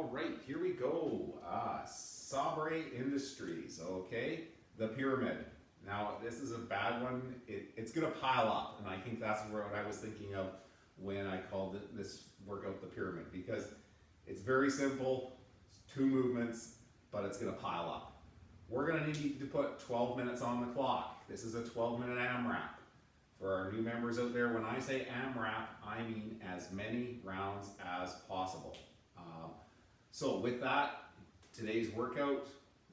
All right, here we go. Sabre Industries, okay? The pyramid. Now, this is a bad one. It's gonna pile up, and I think that's what I was thinking of when I called this workout the pyramid, because it's very simple, it's 2 movements, but it's gonna pile up. We're gonna need to put 12 minutes on the clock. This is a 12-minute AMRAP. For our new members out there, when I say AMRAP, I mean as many rounds as possible. So with that, today's workout,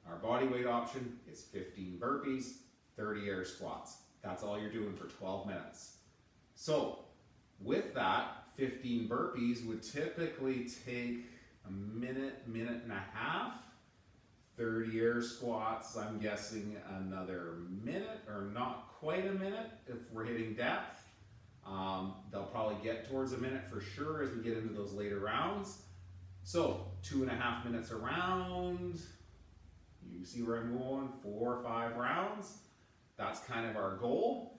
our body weight option is 15 burpees, 30 air squats. That's all you're doing for 12 minutes. So with that, 15 burpees would typically take a minute, minute and a half. 30 air squats, I'm guessing another minute or not quite a minute if we're hitting depth. They'll probably get towards a minute for sure as we get into those later rounds. So 2.5 minutes a round. You see where I'm going, 4 or 5 rounds. That's kind of our goal.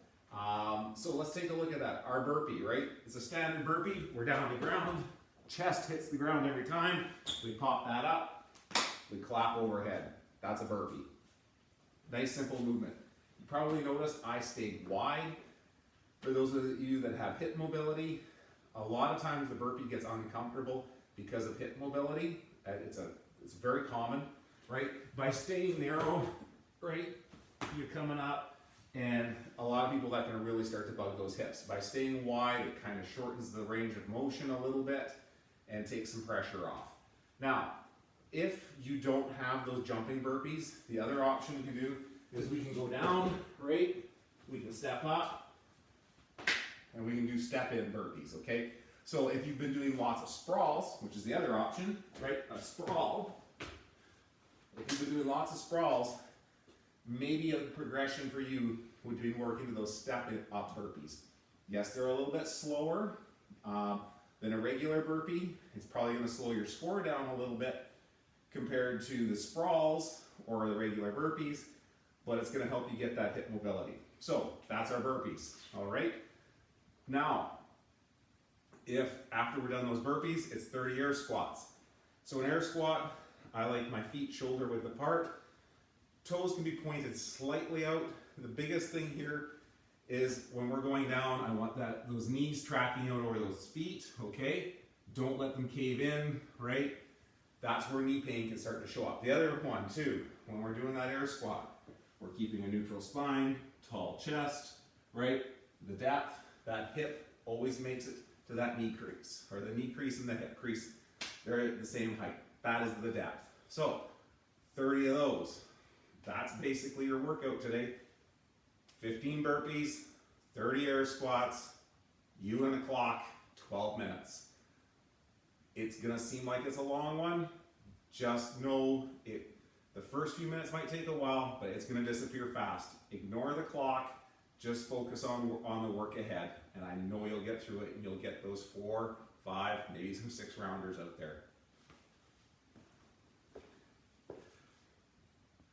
So let's take a look at that. Our burpee, right? It's a standard burpee. We're down on the ground. Chest hits the ground every time. We pop that up. We clap overhead. That's a burpee. Nice simple movement. You probably noticed I stayed wide. For those of you that have hip mobility, a lot of times the burpee gets uncomfortable because of hip mobility. It's very common, right? By staying narrow, right, you're coming up, and a lot of people that can really start to bug those hips. By staying wide, it kind of shortens the range of motion a little bit and takes some pressure off. Now, if you don't have those jumping burpees, the other option we can do is we can go down, right? We can step up, and we can do step-in burpees, okay? So if you've been doing lots of sprawls, which is the other option, right? A sprawl. If you've been doing lots of sprawls, maybe a progression for you would be more into those step-in up burpees. Yes, they're a little bit slower than a regular burpee. It's probably going to slow your score down a little bit compared to the sprawls or the regular burpees, but it's going to help you get that hip mobility. So that's our burpees, all right? Now, if after we're done those burpees, it's 30 air squats. So an air squat, I like my feet shoulder width apart. Toes can be pointed slightly out. The biggest thing here is when we're going down, I want those knees tracking out over those feet, okay? Don't let them cave in, right? That's where knee pain can start to show up. The other one too, when we're doing that air squat, we're keeping a neutral spine, tall chest, right? The depth, that hip always makes it to that knee crease, or the knee crease and the hip crease, they're at the same height. That is the depth. So 30 of those. That's basically your workout today. 15 burpees, 30 air squats, you and the clock, 12 minutes. It's gonna seem like it's a long one. Just know the first few minutes might take a while, but it's gonna disappear fast. Ignore the clock, just focus on the work ahead, and I know you'll get through it and you'll get those 4, 5, maybe some 6 rounders out there.